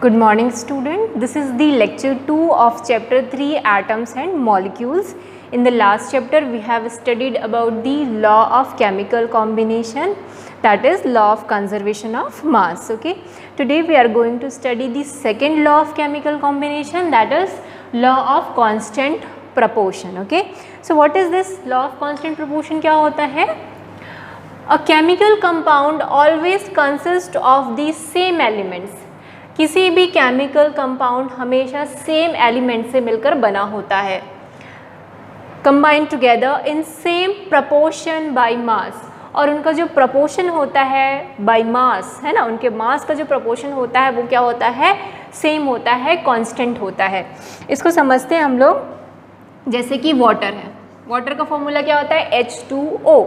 Good morning student. This is the lecture 2 of chapter 3 atoms and molecules. In the last chapter we have studied about the law of chemical combination, that is law of conservation of mass. Okay. Today we are going to study the second law of chemical combination, that is law of constant proportion. Okay. So what is this law of constant proportion? क्या होता है? A chemical compound always consists of the same elements. किसी भी chemical compound हमेशा same element से मिलकर बना होता है, combine together in same proportion by mass, और उनका जो प्रपोर्शन होता है बाय मास है ना, उनके मास का जो प्रपोर्शन होता है वो क्या होता है, सेम होता है, कांस्टेंट होता है। इसको समझते हैं हम लोग। जैसे कि वाटर है, वाटर का फॉर्मूला क्या होता है, H2O।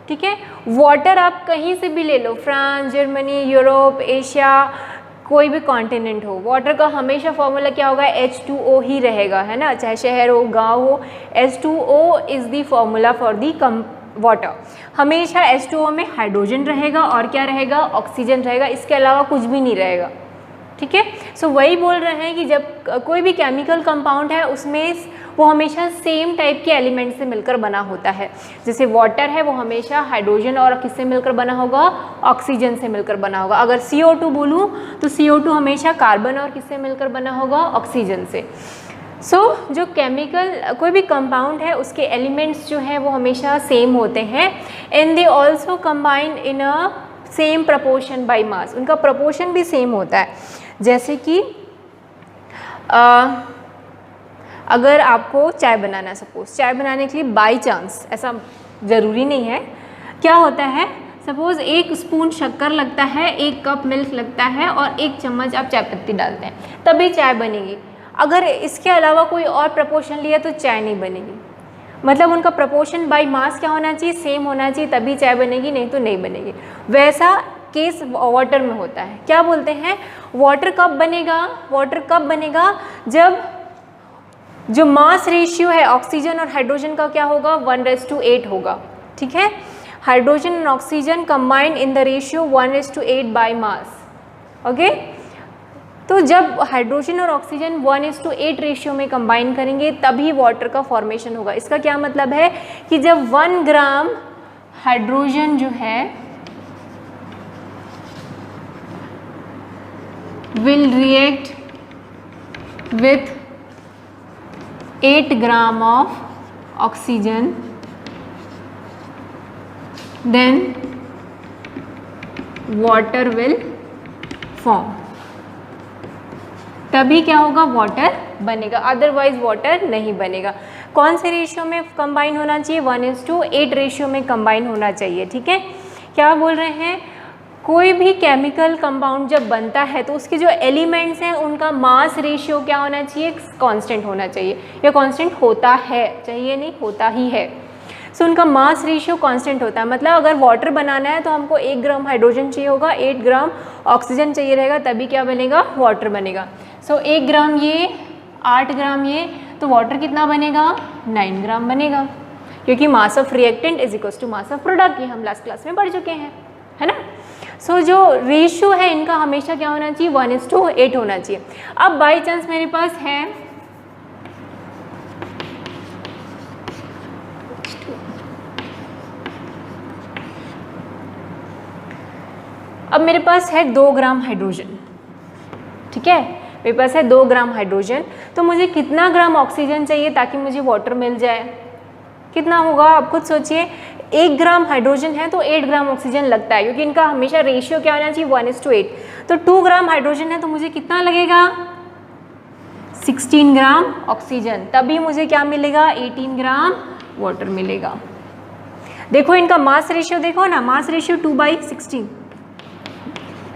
ठीक है, वाटर आप कहीं से भी ले लो, फ्रांस, जर्मनी, यूरोप, एशिया, कोई भी कॉन्टिनेंट हो, वाटर का हमेशा फॉर्मूला क्या होगा, H2O ही रहेगा, है ना, चाहे शहर हो, गांव हो, H2O is the formula for the water. हमेशा H2O में हाइड्रोजन रहेगा और क्या रहेगा, ऑक्सीजन रहेगा, इसके अलावा कुछ भी नहीं रहेगा। ठीक है, सो वही बोल रहे हैं कि जब कोई भी केमिकल कंपाउंड है उसमें वो हमेशा सेम टाइप के एलिमेंट से मिलकर बना होता है। जैसे वाटर है वो हमेशा हाइड्रोजन और किससे मिलकर बना होगा, ऑक्सीजन से मिलकर बना होगा। अगर CO2 बोलूँ तो CO2 हमेशा कार्बन और किससे मिलकर बना होगा, ऑक्सीजन से। जो केमिकल कोई भी कंपाउंड है उसके एलिमेंट्स जो हैं वो हमेशा सेम होते हैं, and they also combine in a same proportion by mass, उनका प्रपोर्शन भी सेम होता है। जैसे कि अगर आपको चाय बनाना है, सपोज चाय बनाने के लिए बाय चांस, ऐसा ज़रूरी नहीं है, क्या होता है, सपोज़ 1 स्पून शक्कर लगता है, 1 कप मिल्क लगता है और 1 चम्मच आप चाय पत्ती डालते हैं, तभी चाय बनेगी। अगर इसके अलावा कोई और प्रपोर्शन लिया तो चाय नहीं बनेगी। मतलब उनका प्रपोर्शन बाय मास क्या होना चाहिए, सेम होना चाहिए, तभी चाय बनेगी, नहीं तो नहीं बनेगी। वैसा केस वाटर में होता है। क्या बोलते हैं, वाटर कब बनेगा, वाटर कब बनेगा, जब जो मास रेशियो है ऑक्सीजन और हाइड्रोजन का क्या होगा, 1:8 होगा। ठीक है, hydrogen and oxygen combine in the ratio 1:8 by mass. Okay, तो जब हाइड्रोजन और ऑक्सीजन 1:8 रेशियो में कंबाइन करेंगे तभी वाटर का फॉर्मेशन होगा। इसका क्या मतलब है कि जब 1 ग्राम हाइड्रोजन जो है will react with 8 gram of oxygen, then water will form, तभी क्या होगा, वाटर बनेगा, अदरवाइज वाटर नहीं बनेगा। कौन से रेशियो में कंबाइन होना चाहिए, 1:8 रेशियो में कंबाइन होना चाहिए। ठीक है, क्या बोल रहे हैं, कोई भी केमिकल कंपाउंड जब बनता है तो उसके जो एलिमेंट्स हैं उनका मास रेशियो क्या होना चाहिए, कांस्टेंट होना चाहिए, या कांस्टेंट होता है, चाहिए नहीं, होता ही है। उनका मास रेशियो कांस्टेंट होता है। मतलब अगर वाटर बनाना है तो हमको 1 ग्राम हाइड्रोजन चाहिए होगा, 8 ग्राम ऑक्सीजन चाहिए रहेगा, तभी क्या बनेगा, वाटर बनेगा। 1 ग्राम ये, 8 ग्राम ये, तो वाटर कितना बनेगा, 9 ग्राम बनेगा, क्योंकि mass of reactant is equal to mass of product, ये हम लास्ट क्लास में पढ़ चुके हैं, है ना। जो रेशियो है इनका हमेशा क्या होना चाहिए, 1:8 होना चाहिए। अब बाई चांस मेरे पास है मेरे पास है 2 ग्राम हाइड्रोजन। ठीक है, मेरे पास है 2 ग्राम हाइड्रोजन, तो मुझे कितना ग्राम ऑक्सीजन चाहिए ताकि मुझे वाटर मिल जाए, कितना होगा आप खुद सोचिए। 1 ग्राम हाइड्रोजन है तो 8 ग्राम ऑक्सीजन लगता है, क्योंकि इनका हमेशा रेशियो क्या होना चाहिए, 1:8। तो 2 ग्राम हाइड्रोजन है तो मुझे कितना लगेगा, 16 ग्राम ऑक्सीजन, तभी मुझे क्या मिलेगा, 18 ग्राम वाटर मिलेगा। देखो इनका मास रेशियो देखो ना, मास रेशियो 2/16,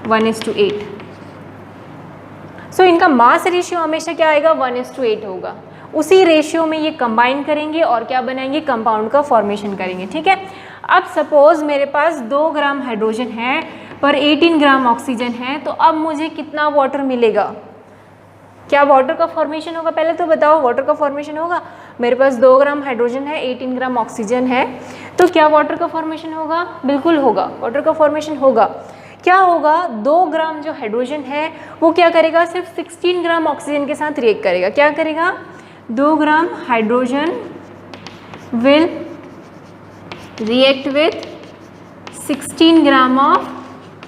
1:8। इनका मास रेशियो हमेशा क्या आएगा, 1:8 होगा। उसी रेशियो में ये कंबाइन करेंगे और क्या बनाएंगे, कंपाउंड का फॉर्मेशन करेंगे। ठीक है, अब सपोज मेरे पास 2 ग्राम हाइड्रोजन है पर 18 ग्राम ऑक्सीजन है, तो अब मुझे कितना वाटर मिलेगा, क्या वाटर का फॉर्मेशन होगा, पहले तो बताओ, वाटर का फॉर्मेशन होगा। मेरे पास 2 ग्राम हाइड्रोजन है, 18 ग्राम ऑक्सीजन है, तो क्या वाटर का फॉर्मेशन होगा, बिल्कुल होगा, वाटर का फॉर्मेशन होगा। क्या होगा, 2 ग्राम जो हाइड्रोजन है वो क्या करेगा, सिर्फ 16 ग्राम ऑक्सीजन के साथ रिएक्ट करेगा। क्या करेगा, 2 gram hydrogen will react with 16 gram of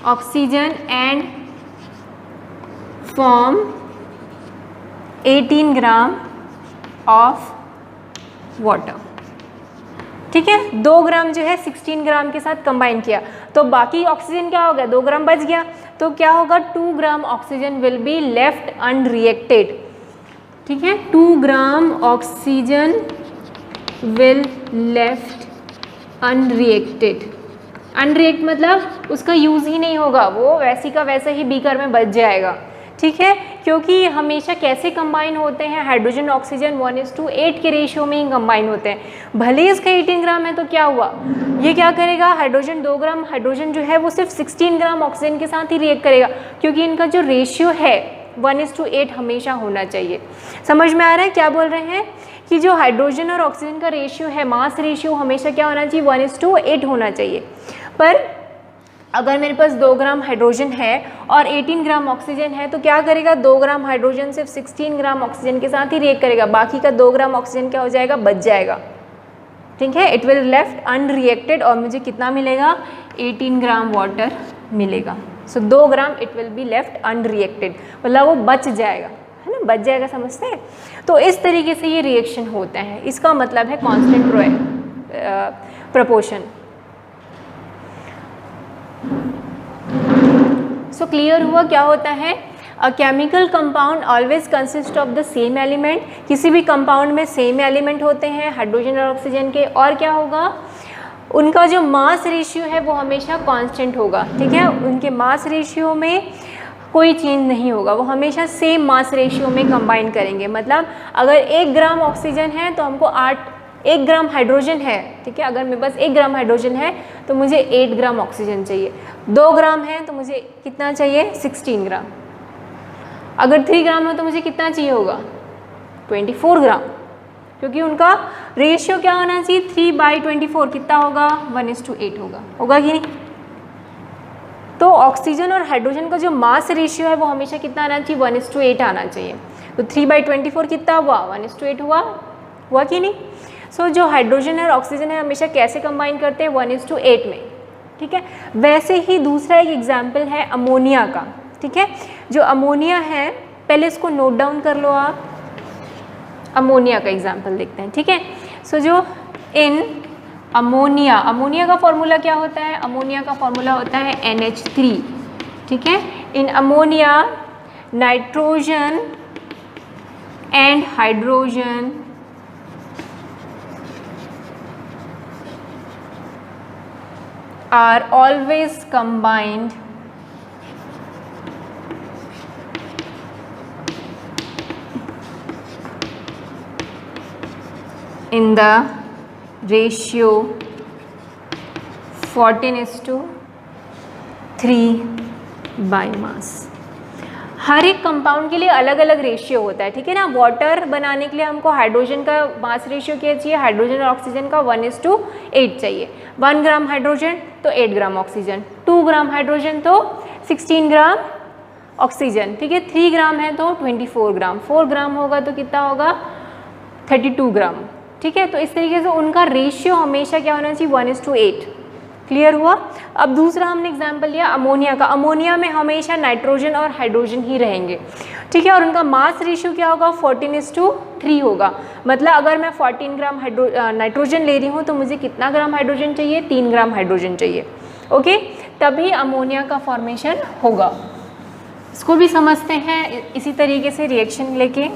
oxygen and form 18 gram of water. ठीक है, 2 ग्राम जो है 16 ग्राम के साथ कंबाइन किया तो बाकी ऑक्सीजन क्या हो गया, 2 ग्राम बच गया। तो क्या होगा, 2 gram oxygen will be left unreacted. ठीक है, 2 gram oxygen will left unreacted. Unreact मतलब उसका यूज़ ही नहीं होगा, वो वैसी का वैसे ही बीकर में बच जाएगा। ठीक है, क्योंकि हमेशा कैसे कंबाइन होते हैं, हाइड्रोजन ऑक्सीजन 1:8 के रेशियो में ही कंबाइन होते हैं। भले ही इसका 18 ग्राम है तो क्या हुआ, ये क्या करेगा, हाइड्रोजन 2 ग्राम हाइड्रोजन जो है वो सिर्फ 16 ग्राम ऑक्सीजन के साथ ही रिएक्ट करेगा, क्योंकि इनका जो रेशियो है 1:8 हमेशा होना चाहिए। समझ में आ रहा है क्या बोल रहे हैं, कि जो हाइड्रोजन और ऑक्सीजन का रेशियो है, मास रेशियो हमेशा क्या होना चाहिए, 1:8 होना चाहिए। पर अगर मेरे पास 2 ग्राम हाइड्रोजन है और 18 ग्राम ऑक्सीजन है तो क्या करेगा, 2 ग्राम हाइड्रोजन सिर्फ 16 ग्राम ऑक्सीजन के साथ ही रिएक्ट करेगा, बाकी का 2 ग्राम ऑक्सीजन क्या हो जाएगा, बच जाएगा। ठीक है, इट विल लेफ्ट अनरिएक्टेड और मुझे कितना मिलेगा, 18 ग्राम वाटर मिलेगा। So 2 gram it will be left unreacted, मतलब वो बच जाएगा, है ना, बच जाएगा, समझते हैं। तो इस तरीके से ये रिएक्शन होता है, इसका मतलब है कांस्टेंट प्रोपोर्शन। सो क्लियर हुआ क्या होता है, a chemical compound always consist of the same element. किसी भी कंपाउंड में सेम एलिमेंट होते हैं हाइड्रोजन और ऑक्सीजन के, और क्या होगा, उनका जो मास रेशियो है वो हमेशा कांस्टेंट होगा। ठीक है, उनके मास रेशियो में कोई चेंज नहीं होगा, वो हमेशा सेम मास रेशियो में कंबाइन करेंगे। मतलब अगर 1 ग्राम ऑक्सीजन है तो हमको 1 ग्राम हाइड्रोजन है। ठीक है, अगर मेरे पास 1 ग्राम हाइड्रोजन है तो मुझे 8 ग्राम ऑक्सीजन चाहिए। 2 ग्राम है तो मुझे कितना चाहिए, 16 ग्राम। अगर 3 ग्राम है तो मुझे कितना चाहिए होगा, 24 ग्राम, क्योंकि उनका रेशियो क्या होना चाहिए, 3/24 कितना होगा, 1:8 होगा कि नहीं। तो ऑक्सीजन और हाइड्रोजन का जो मास रेशियो है वो हमेशा कितना आना चाहिए, 1:8 आना चाहिए। तो 3/24 कितना हुआ, 1:8 हुआ कि नहीं। सो जो हाइड्रोजन और ऑक्सीजन है हमेशा कैसे कंबाइन करते हैं, 1:8 में। ठीक है, वैसे ही दूसरा एक एग्जाम्पल है अमोनिया का। ठीक है, जो अमोनिया है, पहले इसको नोट डाउन कर लो आप, अमोनिया का एग्जाम्पल देखते हैं। ठीक है, सो जो इन अमोनिया का फॉर्मूला क्या होता है, अमोनिया का फॉर्मूला होता है NH3। ठीक है, in ammonia nitrogen and hydrogen are always combined in the ratio 14:3 by mass। हर एक कंपाउंड के लिए अलग अलग रेशियो होता है। ठीक है ना, वाटर बनाने के लिए हमको हाइड्रोजन का मास रेशियो क्या चाहिए, हाइड्रोजन और ऑक्सीजन का 1:8 चाहिए। 1 ग्राम हाइड्रोजन तो 8 ग्राम ऑक्सीजन, 2 ग्राम हाइड्रोजन तो 16 ग्राम ऑक्सीजन। ठीक है, 3 ग्राम है तो 24 ग्राम, 4 ग्राम होगा तो कितना होगा, 32 ग्राम। ठीक है, तो इस तरीके से उनका रेशियो हमेशा क्या होना चाहिए, 1:8। क्लियर हुआ। अब दूसरा हमने एग्जाम्पल लिया अमोनिया का। अमोनिया में हमेशा नाइट्रोजन और हाइड्रोजन ही रहेंगे। ठीक है, और उनका मास रेशियो क्या होगा, 14:3 होगा। मतलब अगर मैं 14 ग्राम नाइट्रोजन ले रही हूँ तो मुझे कितना ग्राम हाइड्रोजन चाहिए, 3 ग्राम हाइड्रोजन चाहिए। ओके, तभी अमोनिया का फॉर्मेशन होगा। इसको भी समझते हैं इसी तरीके से रिएक्शन लेके।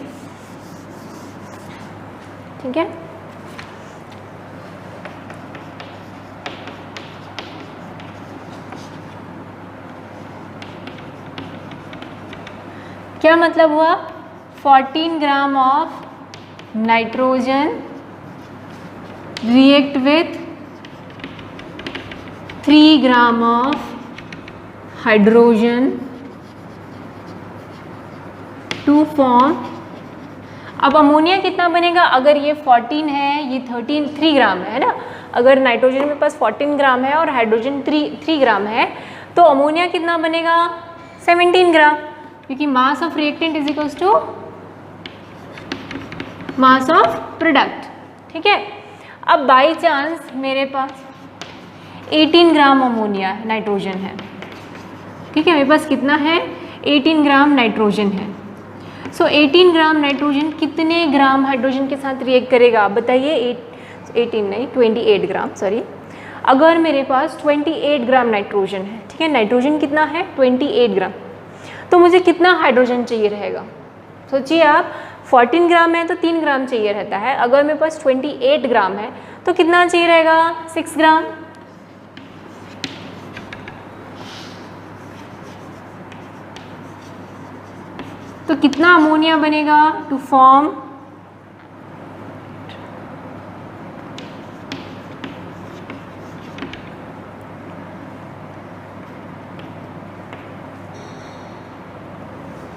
ठीक है, क्या मतलब हुआ, 14 gram of nitrogen react with 3 gram of hydrogen to form. अब अमोनिया कितना बनेगा, अगर ये 14 है, ये 3 ग्राम है ना, अगर नाइट्रोजन में पास 14 ग्राम है और हाइड्रोजन 3 ग्राम है तो अमोनिया कितना बनेगा 17 ग्राम, क्योंकि mass of reactant is equals to mass of product. ठीक है, अब बाई चांस मेरे पास 18 ग्राम अमोनिया नाइट्रोजन है। ठीक है, मेरे पास कितना है 18 ग्राम नाइट्रोजन है। सो 18 ग्राम नाइट्रोजन कितने ग्राम हाइड्रोजन के साथ रिएक्ट करेगा बताइए? 18 नहीं 28 ग्राम, सॉरी। अगर मेरे पास 28 ग्राम नाइट्रोजन है, ठीक है, नाइट्रोजन कितना है 28 ग्राम, तो मुझे कितना हाइड्रोजन चाहिए रहेगा? सोचिए आप, 14 ग्राम है तो 3 ग्राम चाहिए रहता है। अगर मेरे पास 28 ग्राम है तो कितना चाहिए रहेगा? 6 ग्राम। तो कितना अमोनिया बनेगा to form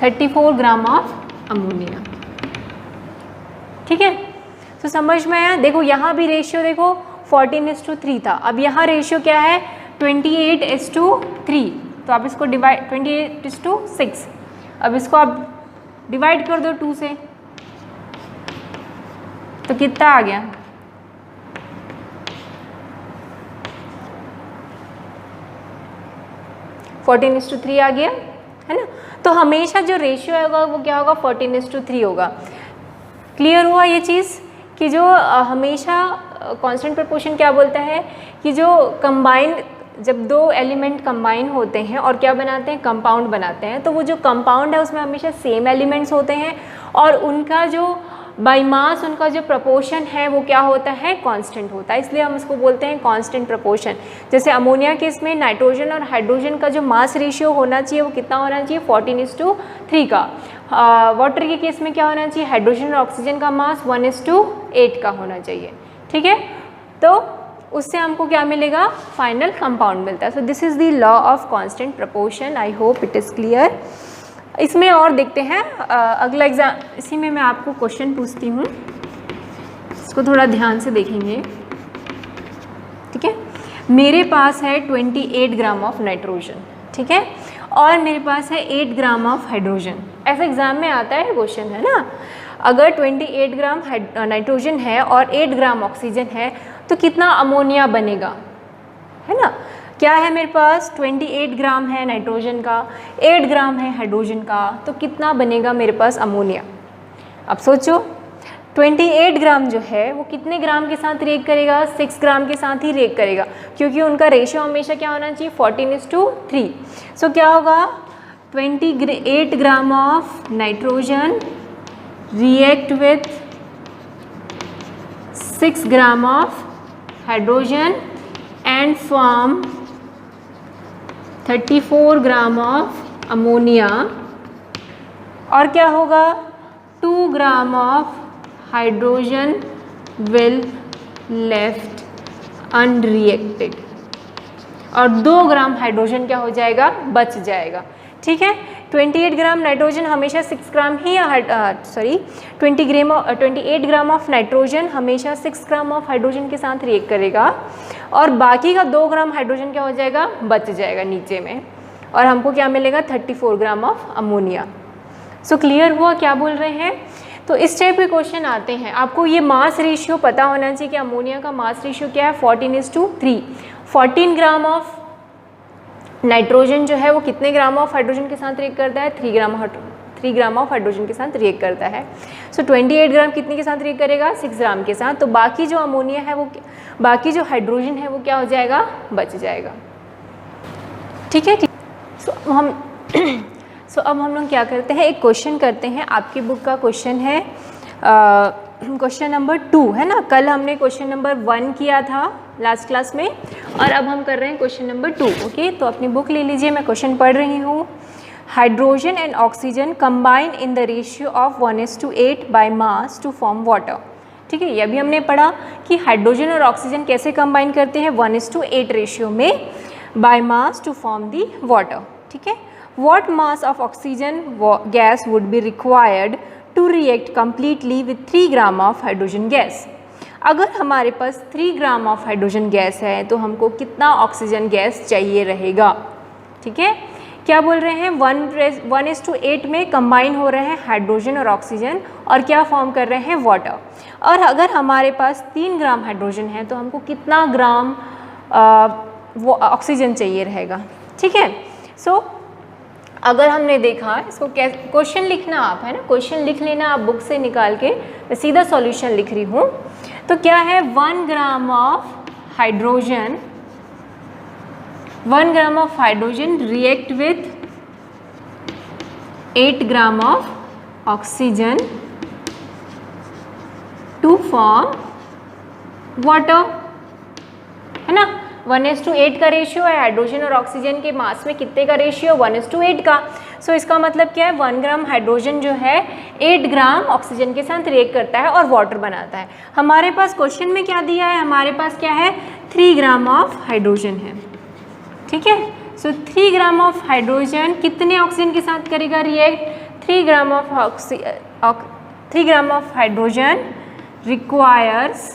34 gram of ammonia. ठीक है, तो समझ में आया? देखो यहाँ भी रेशियो देखो 14:3 था, अब यहाँ रेशियो क्या है 28:3। तो आप इसको डिवाइड 28:6, अब इसको आप डिवाइड कर दो 2 से, तो कितना आ गया? फोर्टीन इज टू 3 आ गया, है ना? तो हमेशा जो रेशियो होगा वो क्या होगा 14:3 होगा। क्लियर हुआ ये चीज़ कि जो हमेशा कांस्टेंट प्रोपोर्शन क्या बोलता है कि जो कंबाइंड, जब दो एलिमेंट कंबाइन होते हैं और क्या बनाते हैं कंपाउंड बनाते हैं, तो वो जो कंपाउंड है उसमें हमेशा सेम एलिमेंट्स होते हैं और उनका जो बाय मास उनका जो प्रपोर्शन है वो क्या होता है कांस्टेंट होता है, इसलिए हम इसको बोलते हैं कांस्टेंट प्रपोर्शन। जैसे अमोनिया के इसमें नाइट्रोजन और हाइड्रोजन का जो मास रेशियो होना चाहिए वो कितना होना चाहिए 14:3 का। वाटर के केस में क्या होना चाहिए हाइड्रोजन और ऑक्सीजन का मास 1:8 का होना चाहिए। ठीक है, तो उससे हमको क्या मिलेगा फाइनल कंपाउंड मिलता है। So this is the law of constant proportion. I hope it is clear. इसमें और देखते हैं अगला एग्जाम, इसी में मैं आपको क्वेश्चन पूछती हूँ, इसको थोड़ा ध्यान से देखेंगे। ठीक है, मेरे पास है 28 ग्राम ऑफ नाइट्रोजन, ठीक है, और मेरे पास है 8 ग्राम ऑफ हाइड्रोजन। ऐसा एग्जाम में आता है क्वेश्चन, है ना? अगर 28 ग्राम नाइट्रोजन है और 8 ग्राम ऑक्सीजन है तो कितना अमोनिया बनेगा, है ना? क्या है मेरे पास 28 ग्राम है नाइट्रोजन का, 8 ग्राम है हाइड्रोजन का, तो कितना बनेगा मेरे पास अमोनिया? अब सोचो 28 ग्राम जो है वो कितने ग्राम के साथ रिएक्ट करेगा 6 ग्राम के साथ ही रिएक्ट करेगा, क्योंकि उनका रेशियो हमेशा क्या होना चाहिए 14:3। सो क्या होगा 28 ग्राम of nitrogen react with 6 gram of hydrogen and form 34 gram of ammonia, और क्या होगा 2 ग्राम of hydrogen will left unreacted, और 2 ग्राम हाइड्रोजन क्या हो जाएगा बच जाएगा। ठीक है, 28 ग्राम नाइट्रोजन हमेशा 6 ग्राम ही 28 ग्राम ऑफ नाइट्रोजन हमेशा 6 ग्राम ऑफ हाइड्रोजन के साथ रिएक्ट करेगा, और बाकी का 2 ग्राम हाइड्रोजन क्या हो जाएगा बच जाएगा नीचे में, और हमको क्या मिलेगा 34 gram of ammonia. So clear हुआ क्या बोल रहे हैं? तो इस टाइप के क्वेश्चन आते हैं। आपको ये मास रेशियो पता होना चाहिए कि अमोनिया का मास रेशियो क्या है 14:3। 14 ग्राम ऑफ नाइट्रोजन जो है वो कितने ग्राम ऑफ हाइड्रोजन के साथ रिएक्ट करता है 3 ग्राम ऑफ हाइड्रोजन के साथ रिएक्ट करता है। सो 28 ग्राम कितने के साथ रिएक्ट करेगा 6 ग्राम के साथ, तो बाकी जो अमोनिया है वो बाकी जो हाइड्रोजन है वो क्या हो जाएगा बच जाएगा। ठीक है, सो अब हम लोग क्या करते हैं एक क्वेश्चन करते हैं। आपकी बुक का क्वेश्चन है क्वेश्चन नंबर 2, है ना? कल हमने क्वेश्चन नंबर 1 किया था लास्ट क्लास में, और अब हम कर रहे हैं क्वेश्चन नंबर 2। ओके, तो अपनी बुक ले लीजिए, मैं क्वेश्चन पढ़ रही हूँ। Hydrogen and oxygen combine in the ratio of 1:8 by mass to form water. ठीक है, ये अभी हमने पढ़ा कि हाइड्रोजन और ऑक्सीजन कैसे कंबाइन करते हैं 1:8 रेशियो में by mass to form the water. ठीक है, what mass of oxygen gas would be required to react completely with 3 gram of hydrogen gas? अगर हमारे पास 3 ग्राम ऑफ हाइड्रोजन गैस है तो हमको कितना ऑक्सीजन गैस चाहिए रहेगा? ठीक है। क्या बोल रहे हैं, 1:8 में कंबाइन हो रहे हैं हाइड्रोजन और ऑक्सीजन और क्या फॉर्म कर रहे हैं, वाटर। और अगर हमारे पास 3 ग्राम हाइड्रोजन है तो हमको कितना ग्राम वो ऑक्सीजन चाहिए रहेगा, ठीक है। सो अगर हमने देखा इसको, क्वेश्चन लिखना आप है ना, क्वेश्चन लिख लेना आप बुक से निकाल के, मैं सीधा सॉल्यूशन लिख रही हूँ। तो क्या है, 1 gram of hydrogen, 1 gram of hydrogen react with 8 gram of oxygen to form water, है ना। 1:8 का रेशियो है, हाइड्रोजन और ऑक्सीजन के मास में कितने का रेशियो, 1:8 का। सो इसका मतलब क्या है, 1 ग्राम हाइड्रोजन जो है 8 ग्राम ऑक्सीजन के साथ रिएक्ट करता है और वाटर बनाता है। हमारे पास क्वेश्चन में क्या दिया है, हमारे पास क्या है, 3 ग्राम ऑफ हाइड्रोजन है, ठीक है। सो 3 ग्राम ऑफ हाइड्रोजन कितने ऑक्सीजन के साथ करेगा react, 3 gram of hydrogen requires,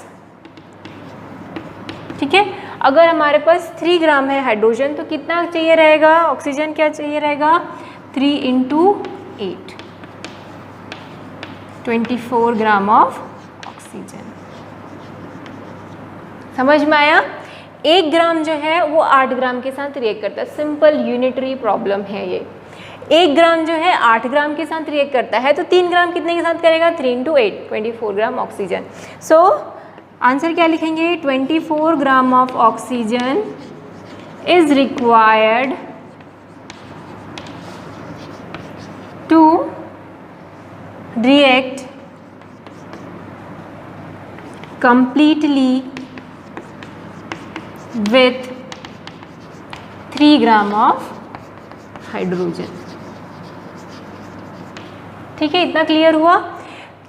ठीक है। अगर हमारे पास 3 ग्राम है हाइड्रोजन तो कितना चाहिए रहेगा, ऑक्सीजन क्या चाहिए रहेगा, 3 × 8, 24 ग्राम ऑफ ऑक्सीजन। समझ में आया। 1 ग्राम जो है वो 8 ग्राम के साथ रिएक्ट करता है, सिंपल यूनिटरी प्रॉब्लम है ये। 1 ग्राम जो है 8 ग्राम के साथ रिएक्ट करता है तो 3 ग्राम कितने के साथ करेगा, 3 × 8, 24 ग्राम ऑक्सीजन। सो आंसर क्या लिखेंगे, 24 gram of oxygen is required to react completely with 3 gram of hydrogen. ठीक है, इतना क्लियर हुआ।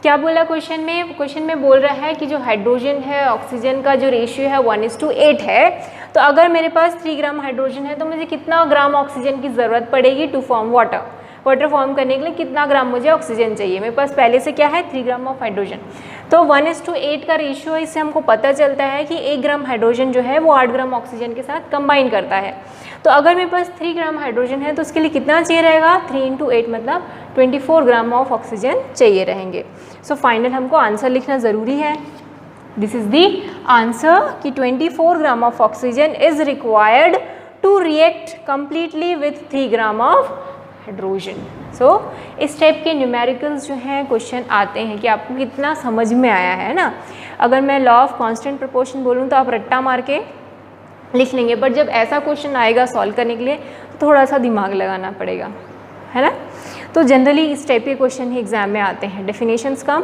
क्या बोला क्वेश्चन में, क्वेश्चन में बोल रहा है कि जो हाइड्रोजन है ऑक्सीजन का जो रेशियो है 1:8 है, तो अगर मेरे पास 3 ग्राम हाइड्रोजन है तो मुझे कितना ग्राम ऑक्सीजन की ज़रूरत पड़ेगी to form water. Water form करने के लिए कितना ग्राम मुझे ऑक्सीजन चाहिए, मेरे पास पहले से क्या है 3 ग्राम ऑफ हाइड्रोजन। तो 1:8 का रेशियो, इससे हमको पता चलता है कि 1 ग्राम हाइड्रोजन जो है वो 8 ग्राम ऑक्सीजन के साथ कंबाइन करता है। तो अगर मेरे पास 3 ग्राम हाइड्रोजन है तो उसके लिए कितना चाहिए रहेगा, 3 × 8 मतलब 24 ग्राम ऑफ ऑक्सीजन चाहिए रहेंगे। सो फाइनल हमको आंसर लिखना ज़रूरी है। दिस इज़ दी आंसर कि 24 gram of oxygen is required to react completely with 3 gram of hydrogen. So इस टाइप के न्यूमेरिकल्स जो हैं क्वेश्चन आते हैं कि आपको कितना समझ में आया है ना। अगर मैं लॉ ऑफ कांस्टेंट प्रोपोर्शन बोलूँ तो आप रट्टा मार के लिख लेंगे, बट जब ऐसा क्वेश्चन आएगा सॉल्व करने के लिए तो थोड़ा सा दिमाग लगाना पड़ेगा, है ना। तो जनरली इस टाइप के क्वेश्चन ही एग्जाम में आते हैं, डेफिनेशंस कम,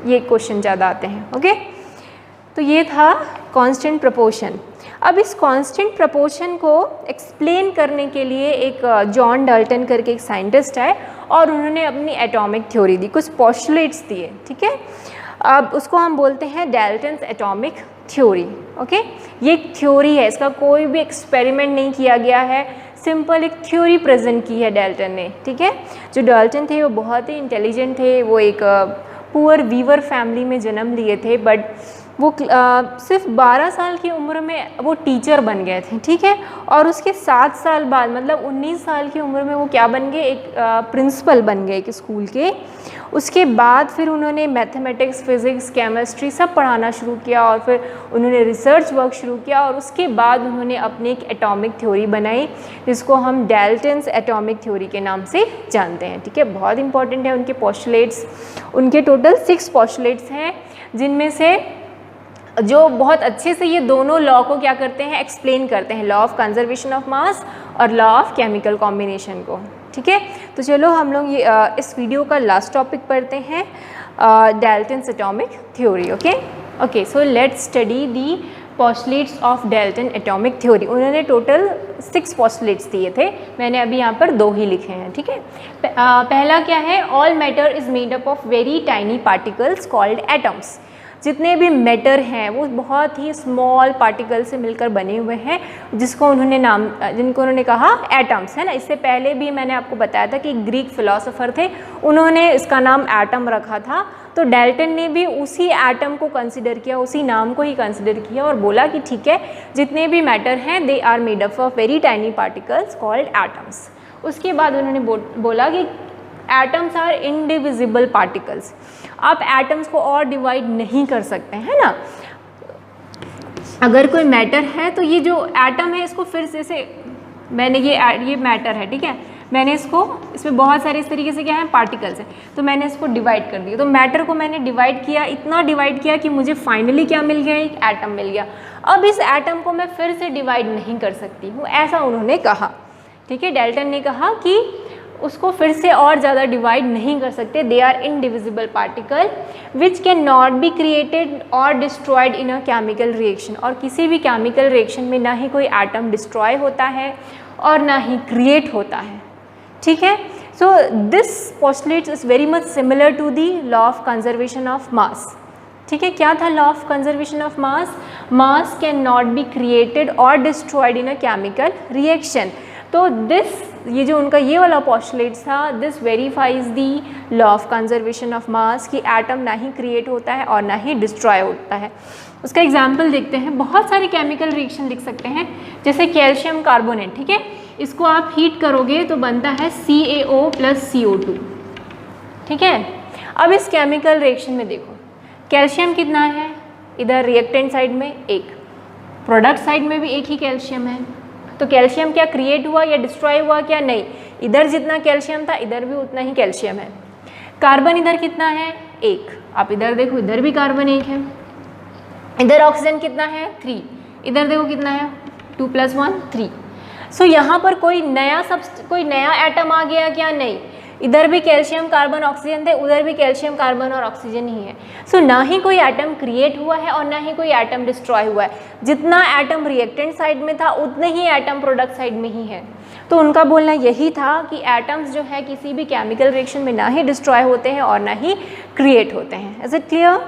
ये क्वेश्चन ज़्यादा आते हैं। ओके, तो ये था कांस्टेंट प्रोपोर्शन। अब इस कांस्टेंट प्रोपोर्शन को एक्सप्लेन करने के लिए एक जॉन डाल्टन करके एक साइंटिस्ट है और उन्होंने अपनी एटॉमिक थ्योरी दी, कुछ पोस्टुलेट्स दिए। ठीक है, अब उसको हम बोलते हैं डाल्टन्स एटॉमिक थ्योरी। ओके, ये एक थ्योरी है, इसका कोई भी एक्सपेरिमेंट नहीं किया गया है, सिंपल एक थ्योरी प्रेजेंट की है डाल्टन ने। ठीक है, जो डाल्टन थे वो बहुत ही इंटेलिजेंट थे, वो एक पुअर वीवर फैमिली में जन्म लिए थे, बट वो सिर्फ 12 साल की उम्र में वो टीचर बन गए थे। ठीक है, और उसके 7 साल बाद मतलब 19 साल की उम्र में वो क्या बन गए, एक प्रिंसिपल बन गए एक स्कूल के। उसके बाद फिर उन्होंने मैथमेटिक्स, फिज़िक्स, केमिस्ट्री सब पढ़ाना शुरू किया और फिर उन्होंने रिसर्च वर्क शुरू किया और उसके बाद उन्होंने अपनी एक एटॉमिक थ्योरी बनाई जिसको हम डाल्टन्स एटॉमिक थ्योरी के नाम से जानते हैं। ठीक है, बहुत इंपॉर्टेंट है उनके पोस्टुलेट्स। उनके टोटल 6 पोस्टुलेट्स हैं जिनमें से जो बहुत अच्छे से ये दोनों लॉ को क्या करते हैं, एक्सप्लेन करते हैं, लॉ ऑफ कंजर्वेशन ऑफ मास और लॉ ऑफ केमिकल कॉम्बिनेशन को। ठीक है, तो चलो हम लोग ये इस वीडियो का लास्ट टॉपिक पढ़ते हैं, Dalton's atomic theory. Okay, so let's study the postulates of Dalton atomic theory. उन्होंने टोटल 6 पोस्टुलेट्स दिए थे, मैंने अभी यहाँ पर 2 ही लिखे हैं। ठीक है, पहला क्या है, all matter is made up of very tiny particles called atoms. जितने भी मैटर हैं वो बहुत ही स्मॉल पार्टिकल से मिलकर बने हुए हैं, जिनको उन्होंने कहा एटम्स, है ना। इससे पहले भी मैंने आपको बताया था कि ग्रीक फिलोसोफर थे, उन्होंने इसका नाम एटम रखा था। तो डाल्टन ने भी उसी एटम को कंसिडर किया, उसी नाम को ही कंसिडर किया और बोला कि ठीक है, जितने भी मैटर हैं they are made up of very tiny particles called atoms. उसके बाद उन्होंने बोला कि एटम्स आर इंडिविजिबल पार्टिकल्स, आप एटम्स को और डिवाइड नहीं कर सकते, है ना। अगर कोई मैटर है तो ये जो एटम है इसको फिर से मैंने ये मैटर है, ठीक है, मैंने इसमें बहुत सारे इस तरीके से क्या है पार्टिकल्स हैं, तो मैंने इसको डिवाइड कर दिया। तो मैटर को मैंने डिवाइड किया, इतना डिवाइड किया कि मुझे फाइनली क्या मिल गया, एक एटम मिल गया। अब इस एटम को मैं फिर से डिवाइड नहीं कर सकती हूँ, ऐसा उन्होंने कहा, ठीक है। डाल्टन ने कहा कि उसको फिर से और ज़्यादा डिवाइड नहीं कर सकते, they are indivisible particle which cannot be created और destroyed in a chemical reaction. और किसी भी केमिकल रिएक्शन में ना ही कोई एटम डिस्ट्रॉय होता है और ना ही क्रिएट होता है, ठीक है। So this postulate is very much similar to the law of conservation of mass, ठीक है। क्या था law of conservation of mass? Mass cannot be created और destroyed in a chemical reaction. तो ये जो उनका ये वाला पोस्टुलेट था, this verifies the law of conservation of mass कि एटम ना ही क्रिएट होता है और ना ही डिस्ट्रॉय होता है। उसका एग्जाम्पल देखते हैं, बहुत सारे केमिकल रिएक्शन लिख सकते हैं, जैसे कैल्शियम कार्बोनेट, ठीक है, इसको आप हीट करोगे तो बनता है CaO + CO2, ठीक है। अब इस केमिकल रिएक्शन में देखो, कैल्शियम कितना है, इधर रिएक्टेंट साइड में एक, प्रोडक्ट साइड में भी एक ही कैल्शियम है। तो कैल्शियम क्या क्रिएट हुआ या डिस्ट्रॉय हुआ? क्या नहीं, इधर जितना कैल्शियम था इधर भी उतना ही कैल्शियम है। कार्बन इधर कितना है? एक, आप इधर देखो इधर भी कार्बन एक है। इधर ऑक्सीजन कितना है? 3, इधर देखो कितना है? 2 + 1 3। सो यहाँ पर कोई नया एटम आ गया क्या? नहीं, इधर भी कैल्शियम कार्बन ऑक्सीजन थे, उधर भी कैल्शियम कार्बन और ऑक्सीजन ही है। सो ना ही कोई एटम क्रिएट हुआ है और ना ही कोई एटम डिस्ट्रॉय हुआ है। जितना एटम रिएक्टेंट साइड में था उतने ही एटम प्रोडक्ट साइड में ही है। तो उनका बोलना यही था कि एटम्स जो है किसी भी केमिकल रिएक्शन में ना ही डिस्ट्रॉय होते हैं और ना ही क्रिएट होते हैं। Is it clear?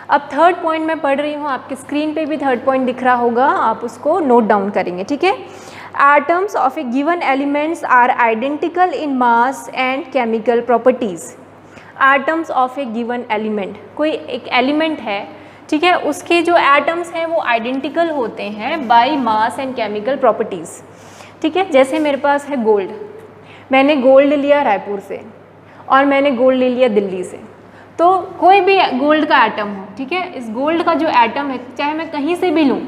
अब थर्ड पॉइंट मैं पढ़ रही हूँ, आपकी स्क्रीन पे भी थर्ड पॉइंट दिख रहा होगा, आप उसको नोट डाउन करेंगे, ठीक है। Atoms of a given elements are identical in mass and chemical properties. Atoms of a given element, कोई एक एलिमेंट है, ठीक है, उसके जो एटम्स हैं वो आइडेंटिकल होते हैं by mass and chemical properties, ठीक है। जैसे मेरे पास है गोल्ड, मैंने गोल्ड लिया रायपुर से और मैंने गोल्ड ले लिया दिल्ली से, तो कोई भी गोल्ड का एटम हो, ठीक है, इस गोल्ड का जो एटम है चाहे मैं कहीं से भी लूँ,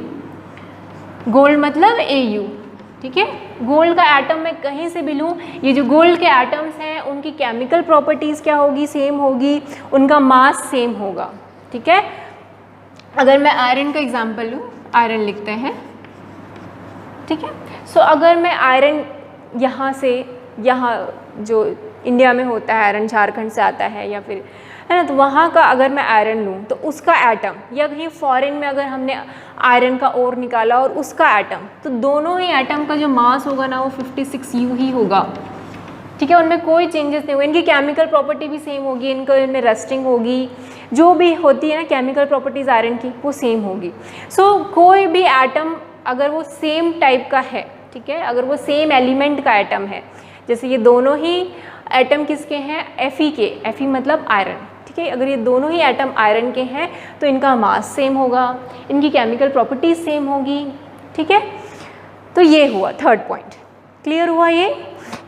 गोल्ड मतलब AU, ठीक है, गोल्ड का एटम मैं कहीं से भी लूँ, ये जो गोल्ड के एटम्स हैं उनकी केमिकल प्रॉपर्टीज़ क्या होगी? सेम होगी, उनका मास सेम होगा, ठीक है। अगर मैं आयरन का एग्जांपल लूँ, आयरन लिखते हैं, ठीक है। सो अगर मैं आयरन यहाँ जो इंडिया में होता है आयरन झारखंड से आता है या फिर, है ना, तो वहाँ का अगर मैं आयरन लूँ तो उसका एटम, या कहीं फॉरेन में अगर हमने आयरन का ओर निकाला और उसका एटम, तो दोनों ही एटम का जो मास होगा ना वो 56U ही होगा, ठीक है। उनमें कोई चेंजेस नहीं होगा, इनकी केमिकल प्रॉपर्टी भी सेम होगी, इनमें रस्टिंग होगी, जो भी होती है ना केमिकल प्रॉपर्टीज़ आयरन की वो सेम होगी। सो कोई भी एटम अगर वो सेम टाइप का है, ठीक है, अगर वो सेम एलिमेंट का एटम है, जैसे ये दोनों ही एटम किसके हैं? Fe के, Fe मतलब आयरन, ठीक है। अगर ये दोनों ही एटम आयरन के हैं तो इनका मास सेम होगा, इनकी केमिकल प्रॉपर्टीज सेम होगी, ठीक है। तो ये हुआ थर्ड पॉइंट, क्लियर हुआ ये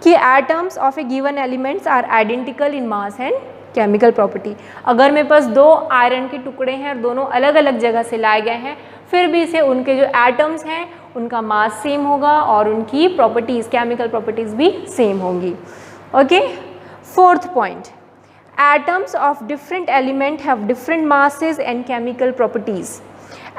कि atoms of a given elements are identical in mass and chemical property. अगर मेरे पास दो आयरन के टुकड़े हैं और दोनों अलग अलग जगह से लाए गए हैं, फिर भी इसे उनके जो एटम्स हैं उनका मास सेम होगा और उनकी प्रॉपर्टीज़, केमिकल प्रॉपर्टीज़ भी सेम होंगी। Okay, fourth point, atoms of different element have different masses and chemical properties.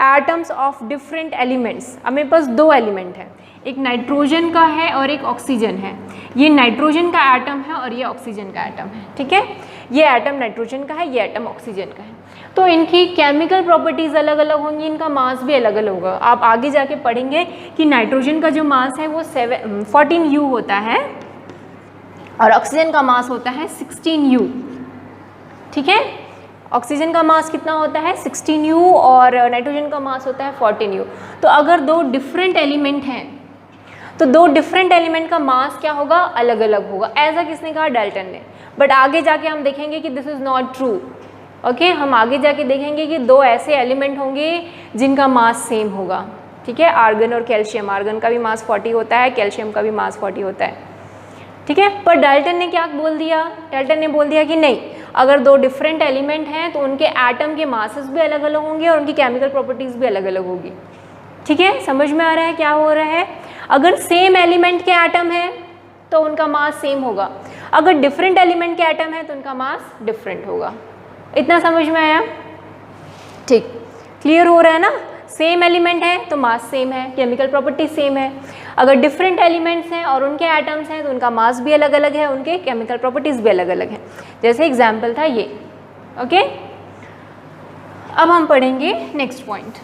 Atoms of different elements, अब मेरे पास दो एलिमेंट हैं, एक नाइट्रोजन का है और एक ऑक्सीजन है। ये नाइट्रोजन का एटम है और ये ऑक्सीजन का एटम है, ठीक है। ये एटम नाइट्रोजन का है, ये एटम ऑक्सीजन का है, तो इनकी केमिकल प्रॉपर्टीज़ अलग अलग होंगी, इनका मास भी अलग अलग होगा। आप आगे जाके पढ़ेंगे कि नाइट्रोजन का जो मास है वो 14U होता है और ऑक्सीजन का मास होता है 16U, ठीक है। ऑक्सीजन का मास कितना होता है 16U और नाइट्रोजन का मास होता है 14U। तो अगर दो डिफरेंट एलिमेंट हैं तो दो डिफरेंट एलिमेंट का मास क्या होगा, अलग अलग होगा। ऐसा किसने कहा, डाल्टन ने। बट आगे जाके हम देखेंगे कि this is not true. Okay, हम आगे जाके देखेंगे कि दो ऐसे एलिमेंट होंगे जिनका मास सेम होगा। ठीक है, आर्गन और कैल्शियम, आर्गन का भी मास 40 होता है, कैल्शियम का भी मास 40 होता है। ठीक है, पर डाल्टन ने क्या बोल दिया, डाल्टन ने बोल दिया कि नहीं, अगर दो डिफरेंट एलिमेंट हैं तो उनके एटम के मासेस भी अलग अलग होंगे और उनकी केमिकल प्रॉपर्टीज़ भी अलग अलग होगी। ठीक है, समझ में आ रहा है क्या हो रहा है। अगर सेम एलिमेंट के एटम है तो उनका मास सेम होगा, अगर डिफरेंट एलिमेंट के एटम है तो उनका मास डिफरेंट होगा। इतना समझ में आया? ठीक, क्लियर हो रहा है ना। सेम एलिमेंट है तो मास सेम है, केमिकल प्रॉपर्टी सेम है। अगर डिफरेंट एलिमेंट्स हैं और उनके एटम्स हैं तो उनका मास भी अलग अलग है, उनके केमिकल प्रॉपर्टीज़ भी अलग अलग हैं। जैसे एग्जाम्पल था ये। ओके, अब हम पढ़ेंगे next point,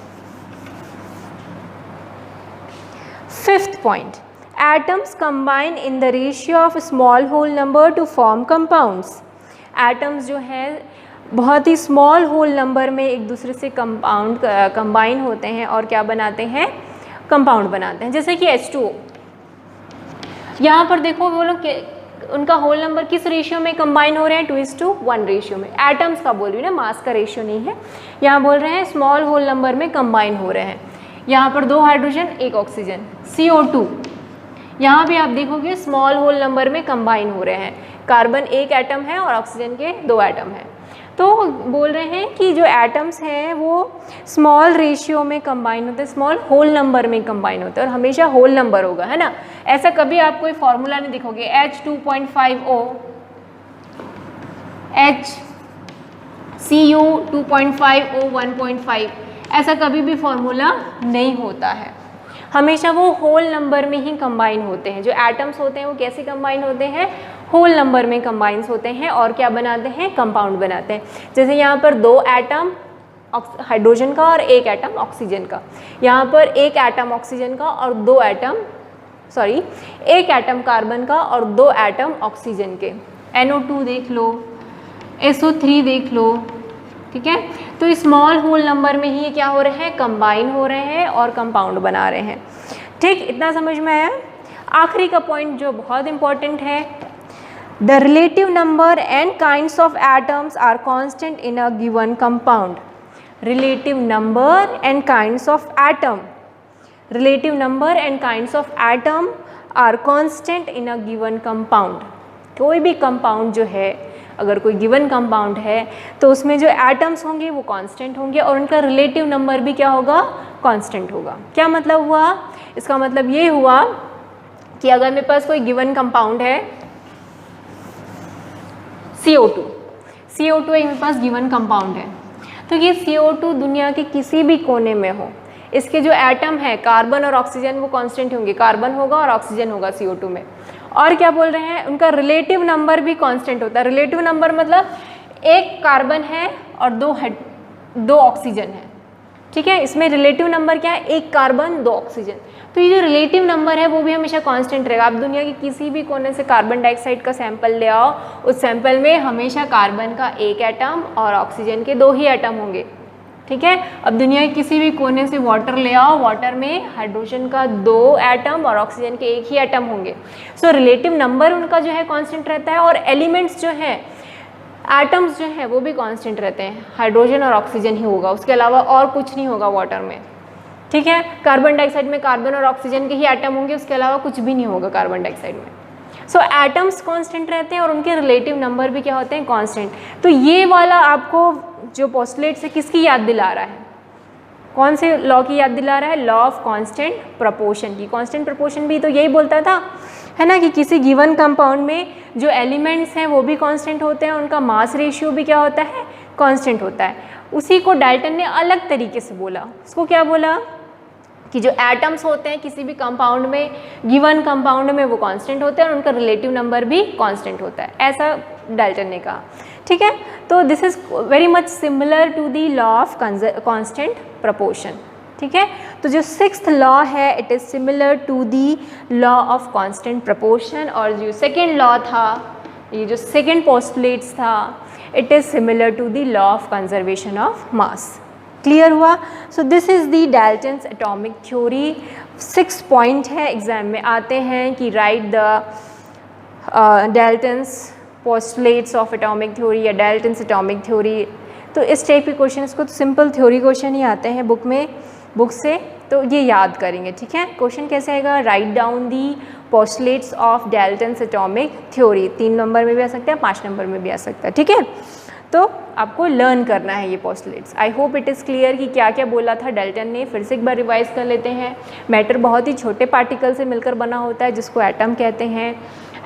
5th point, atoms combine in the ratio of small whole number to form compounds. Atoms जो है बहुत ही स्मॉल होल नंबर में एक दूसरे से कंबाइन होते हैं और क्या बनाते हैं, कंपाउंड बनाते हैं। जैसे कि H2O, यहाँ पर देखो वो लोग उनका होल नंबर किस रेशियो में कंबाइन हो रहे हैं, 2:1 रेशियो में। एटम्स का बोल रही हूँ ना, मास का रेशियो नहीं है। यहाँ बोल रहे हैं स्मॉल होल नंबर में कंबाइन हो रहे हैं। यहाँ पर 2 हाइड्रोजन 1 ऑक्सीजन, CO2। यहाँ भी आप देखोगे स्मॉल होल नंबर में कंबाइन हो रहे हैं, कार्बन 1 एटम है और ऑक्सीजन के 2 एटम हैं। तो बोल रहे हैं कि जो एटम्स हैं वो स्मॉल रेशियो में कंबाइन होते हैं, स्मॉल होल नंबर में कंबाइन होते हैं और हमेशा होल नंबर होगा, है ना। ऐसा कभी आप कोई फॉर्मूला नहीं देखोगे H2.5O, HCU 2.5O 1.5, ऐसा कभी भी फॉर्मूला नहीं होता है। हमेशा वो होल नंबर में ही कंबाइन होते हैं। जो एटम्स होते हैं वो कैसे कंबाइन होते हैं, होल नंबर में कंबाइंस होते हैं और क्या बनाते हैं, कंपाउंड बनाते हैं। जैसे यहाँ पर 2 एटम हाइड्रोजन का और 1 एटम ऑक्सीजन का, यहाँ पर 1 एटम ऑक्सीजन का और 1 एटम कार्बन का और 2 एटम ऑक्सीजन के। NO2 देख लो, SO3 देख लो। ठीक है, तो स्मॉल होल नंबर में ही क्या हो रहे हैं, कंबाइन हो रहे हैं और कंपाउंड बना रहे हैं। ठीक, इतना समझ में आया। आखिरी का पॉइंट जो बहुत इंपॉर्टेंट है, the relative number and kinds of atoms are constant in a given compound. Relative number and kinds of atom, relative number and kinds of atom are constant in a given compound. कोई भी compound जो है, अगर कोई given compound है तो उसमें जो एटम्स होंगे वो कांस्टेंट होंगे और उनका रिलेटिव नंबर भी क्या होगा, कांस्टेंट होगा। क्या मतलब हुआ, इसका मतलब ये हुआ कि अगर मेरे पास कोई गिवन कंपाउंड है CO2 एक मेरे पास गिवन कंपाउंड है, तो ये CO2 दुनिया के किसी भी कोने में हो, इसके जो एटम है कार्बन और ऑक्सीजन वो कांस्टेंट होंगे, कार्बन होगा और ऑक्सीजन होगा CO2 में। और क्या बोल रहे हैं, उनका रिलेटिव नंबर भी कांस्टेंट होता है। रिलेटिव नंबर मतलब 1 कार्बन है और 2 ऑक्सीजन है। ठीक है, इसमें रिलेटिव नंबर क्या है, 1 कार्बन 2 ऑक्सीजन। तो ये जो रिलेटिव नंबर है वो भी हमेशा कांस्टेंट रहेगा। आप दुनिया के किसी भी कोने से कार्बन डाइऑक्साइड का सैंपल ले आओ, उस सैंपल में हमेशा कार्बन का 1 एटम और ऑक्सीजन के 2 ही एटम होंगे। ठीक है, अब दुनिया के किसी भी कोने से वाटर ले आओ, वाटर में हाइड्रोजन का 2 एटम और ऑक्सीजन के 1 ही एटम होंगे। सो रिलेटिव नंबर उनका जो है कांस्टेंट रहता है और एलिमेंट्स जो हैं, एटम्स जो हैं वो भी कांस्टेंट रहते हैं। हाइड्रोजन और ऑक्सीजन ही होगा, उसके अलावा और कुछ नहीं होगा वाटर में। ठीक है, कार्बन डाइऑक्साइड में कार्बन और ऑक्सीजन के ही एटम होंगे, उसके अलावा कुछ भी नहीं होगा कार्बन डाइऑक्साइड में। सो एटम्स कांस्टेंट रहते हैं और उनके रिलेटिव नंबर भी क्या होते हैं, कांस्टेंट। तो ये वाला आपको जो पोस्टुलेट से किसकी याद दिला रहा है, कौन से लॉ की याद दिला रहा है, लॉ ऑफ कांस्टेंट प्रपोर्शन की। कांस्टेंट प्रपोर्शन भी तो यही बोलता था, है ना, कि किसी गिवन कंपाउंड में जो एलिमेंट्स हैं वो भी कांस्टेंट होते हैं, उनका मास रेशियो भी क्या होता है, कांस्टेंट होता है। उसी को डाल्टन ने अलग तरीके से बोला। उसको क्या बोला कि जो एटम्स होते हैं किसी भी कंपाउंड में, गिवन कंपाउंड में, वो कांस्टेंट होते हैं और उनका रिलेटिव नंबर भी कांस्टेंट होता है, ऐसा डाल्टन ने कहा। ठीक है, तो this is very much similar to the law of constant proportion. ठीक है, तो जो 6th लॉ है it is similar to the law of constant proportion, और जो 2nd लॉ था ये जो सेकेंड पोस्टुलेट्स था, it is similar to the law of conservation of mass. Clear हुआ? So this is the Dalton's atomic theory. 6 point है, exam में आते हैं कि right the Dalton's postulates of atomic theory या डाल्टन्स एटॉमिक थ्योरी। तो इस टाइप के क्वेश्चन को सिंपल थ्योरी क्वेश्चन ही आते हैं बुक से, तो ये याद करेंगे। ठीक है, क्वेश्चन कैसे आएगा? Write down the postulates of Dalton's atomic theory. 3 number में भी आ सकता है, 5 नंबर में भी आ सकता है। ठीक है, तो आपको लर्न करना है ये postulates. I hope it is clear कि क्या क्या बोला था डाल्टन ने। फिर से एक बार रिवाइज कर लेते हैं। मैटर बहुत ही छोटे पार्टिकल से मिलकर बना होता है जिसको एटम कहते हैं।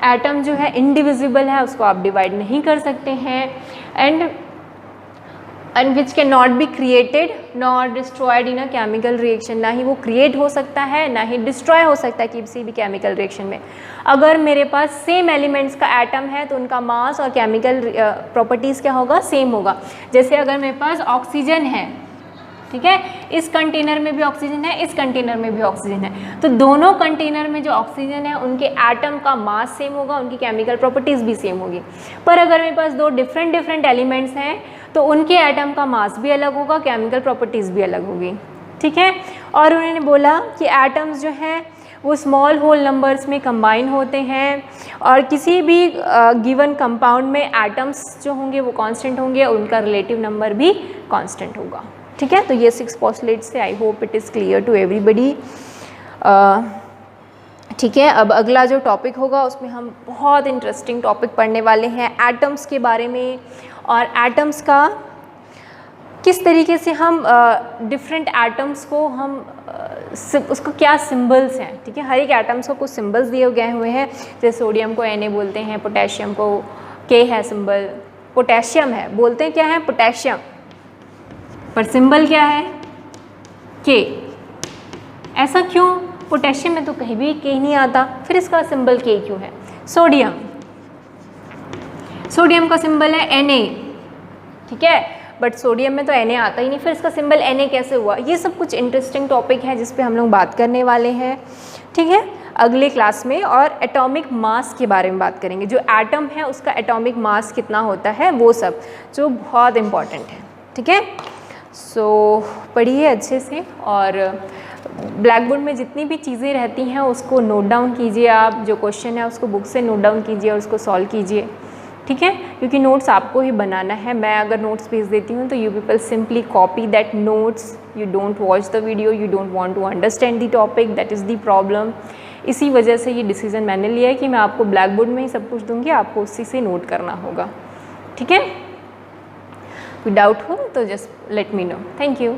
एटम जो है इनडिविजिबल है, उसको आप डिवाइड नहीं कर सकते हैं। And which cannot be created not destroyed in a chemical reaction. ना ही वो क्रिएट हो सकता है, ना ही डिस्ट्रॉय हो सकता है किसी भी केमिकल रिएक्शन में। अगर मेरे पास सेम एलिमेंट्स का एटम है तो उनका मास और केमिकल प्रॉपर्टीज़ क्या होगा? सेम होगा। जैसे अगर मेरे पास ऑक्सीजन है, ठीक है, इस कंटेनर में भी ऑक्सीजन है, इस कंटेनर में भी ऑक्सीजन है, तो दोनों कंटेनर में जो ऑक्सीजन है उनके एटम का मास सेम होगा, उनकी केमिकल प्रॉपर्टीज़ भी सेम होगी। पर अगर मेरे पास 2 डिफरेंट एलिमेंट्स हैं तो उनके एटम का मास भी अलग होगा, केमिकल प्रॉपर्टीज़ भी अलग होगी। ठीक है, और उन्होंने बोला कि एटम्स जो हैं वो स्मॉल होल नंबर्स में कंबाइन होते हैं और किसी भी गिवन कंपाउंड में एटम्स जो होंगे वो कांस्टेंट होंगे और उनका रिलेटिव नंबर भी कांस्टेंट होगा। ठीक है, तो ये 6 पोस्टुलेट्स से। I hope it is clear to everybody. ठीक है, अब अगला जो टॉपिक होगा उसमें हम बहुत इंटरेस्टिंग टॉपिक पढ़ने वाले हैं एटम्स के बारे में, और एटम्स का किस तरीके से हम डिफरेंट एटम्स को हम उसको क्या सिंबल्स हैं। ठीक है, हर एक एटम्स को कुछ सिंबल्स दिए गए हुए हैं। जैसे सोडियम को Na बोलते हैं, पोटेशियम को K है सिंबल, पोटेशियम है बोलते हैं क्या है? पोटेशियम, पर सिंबल क्या है? K। ऐसा क्यों? पोटेशियम में तो कहीं भी K नहीं आता, फिर इसका सिंबल K क्यों है? सोडियम का सिंबल है Na, ठीक है, बट सोडियम में तो Na आता ही नहीं, फिर इसका सिंबल Na कैसे हुआ? ये सब कुछ इंटरेस्टिंग टॉपिक है जिस पे हम लोग बात करने वाले हैं। ठीक है, अगले क्लास में, और एटॉमिक मास के बारे में बात करेंगे। जो एटम है उसका एटॉमिक मास कितना होता है, वो सब जो बहुत इम्पॉर्टेंट है। ठीक है, सो पढ़िए अच्छे से, और ब्लैक बोर्ड में जितनी भी चीज़ें रहती हैं उसको नोट डाउन कीजिए। आप जो क्वेश्चन है उसको बुक से नोट डाउन कीजिए और उसको सॉल्व कीजिए। ठीक है, क्योंकि नोट्स आपको ही बनाना है। मैं अगर नोट्स भेज देती हूँ तो you people simply copy that notes, you don't watch the video, you don't want to understand the topic, that is the problem. इसी वजह से ये डिसीजन मैंने लिया है कि मैं आपको ब्लैक बोर्ड में ही सब कुछ दूँगी, आपको उसी से नोट करना होगा। ठीक है, कोई डाउट हो तो just let me know. Thank you.